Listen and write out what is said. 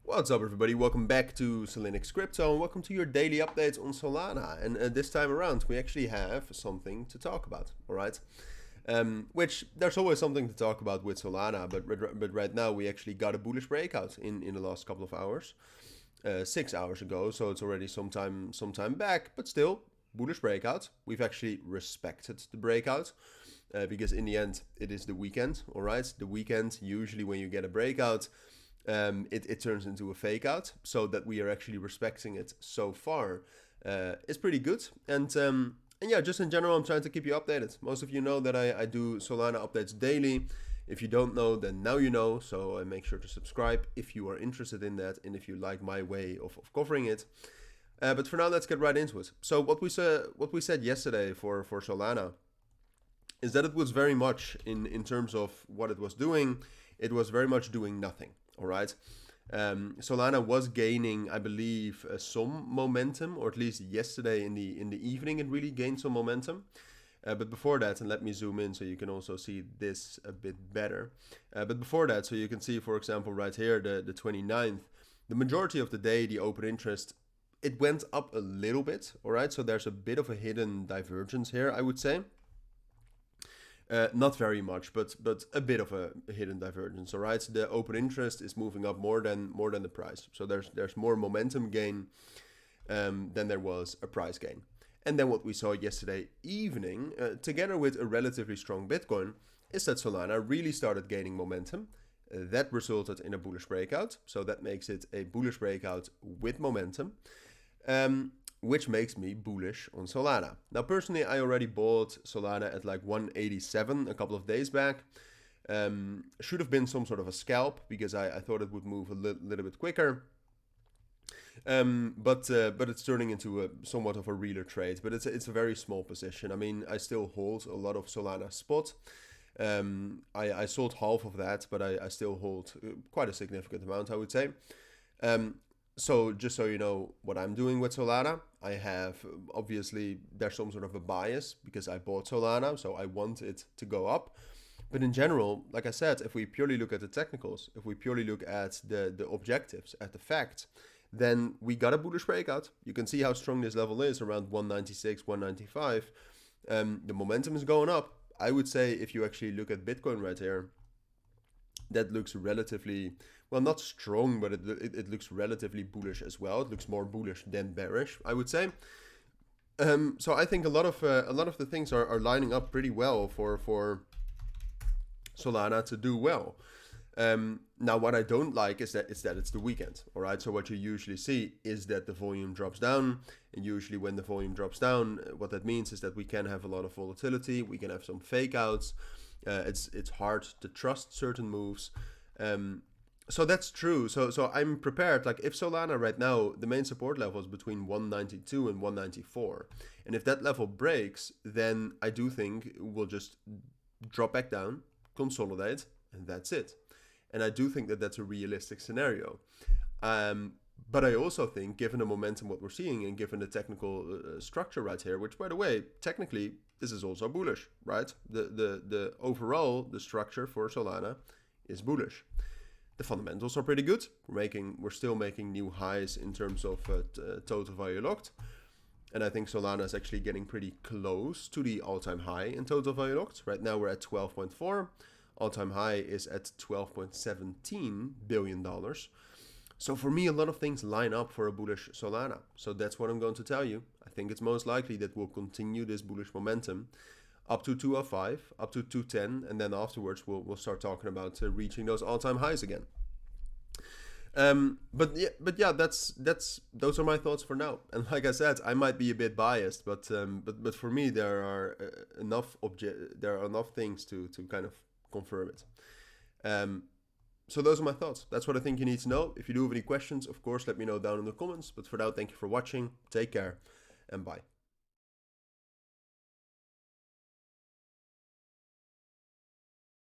What's up, everybody? Welcome back to Cilinix Crypto, and welcome to your daily updates on Solana. And this time around, we actually have something to talk about, all right? Which there's always something to talk about with Solana, but right now we actually got a bullish breakout in the last couple of hours, 6 hours ago. So it's already some time back, but still bullish breakout. We've actually respected the breakout. Because in the end, it is the weekend, all right? The weekend, usually when you get a breakout, it turns into a fake out, so that we are actually respecting it so far is pretty good. And yeah, just in general, I'm trying to keep you updated. Most of you know that I do Solana updates daily. If you don't know, then now you know, so make sure to subscribe if you are interested in that and if you like my way of covering it. But for now, let's get right into it. So what we said yesterday for Solana is that it was very much in terms of what it was doing, it was very much doing nothing. All right. Solana was gaining, I believe, some momentum, or at least yesterday in the evening, it really gained some momentum. But before that, and let me zoom in so you can also see this a bit better. But before that, so you can see, for example, right here, the 29th, the majority of the day, the open interest, it went up a little bit. All right. So there's a bit of a hidden divergence here, I would say. Not very much, but a bit of a hidden divergence. All right, the open interest is moving up more than the price. So there's more momentum gain than there was a price gain. And then what we saw yesterday evening, together with a relatively strong Bitcoin, is that Solana really started gaining momentum. That resulted in a bullish breakout. So that makes it a bullish breakout with momentum. Which makes me bullish on Solana. Now, personally, I already bought Solana at like 187 a couple of days back. Should have been some sort of a scalp because I thought it would move a little bit quicker. But it's turning into somewhat of a realer trade. But it's a very small position. I mean, I still hold a lot of Solana spot. I sold half of that, but I still hold quite a significant amount, I would say. So just so you know what I'm doing with Solana, I have, obviously, there's some sort of a bias because I bought Solana, so I want it to go up. But in general, like I said, if we purely look at the technicals, if we purely look at the objectives, at the facts, then we got a bullish breakout. You can see how strong this level is, around 196, 195. The momentum is going up. I would say if you actually look at Bitcoin right here, that looks relatively, well, not strong, but it looks relatively bullish as well. It looks more bullish than bearish, I would say. So I think a lot of the things are lining up pretty well for Solana to do well. Now, what I don't like is that it's the weekend. All right. So what you usually see is that the volume drops down, and usually when the volume drops down, what that means is that we can have a lot of volatility. We can have some fake outs. It's hard to trust certain moves. So that's true. So I'm prepared. Like if Solana right now, the main support level is between 192 and 194. And if that level breaks, then I do think we'll just drop back down, consolidate, and that's it. And I do think that that's a realistic scenario. But I also think, given the momentum what we're seeing and given the technical structure right here, which by the way, technically, this is also bullish, right? The overall, the structure for Solana is bullish. The fundamentals are pretty good. We're still making new highs in terms of total value locked. And I think Solana is actually getting pretty close to the all-time high in total value locked. Right now we're at 12.4. All-time high is at $12.17 billion. So for me, a lot of things line up for a bullish Solana. So that's what I'm going to tell you. I think it's most likely that we'll continue this bullish momentum up to 205, up to 210, and then afterwards we'll start talking about reaching those all-time highs again. But yeah, those are my thoughts for now. And like I said, I might be a bit biased, but for me there are enough things to kind of confirm it. So those are my thoughts. That's what I think you need to know. If you do have any questions, of course, let me know down in the comments. But for now, thank you for watching. Take care and bye.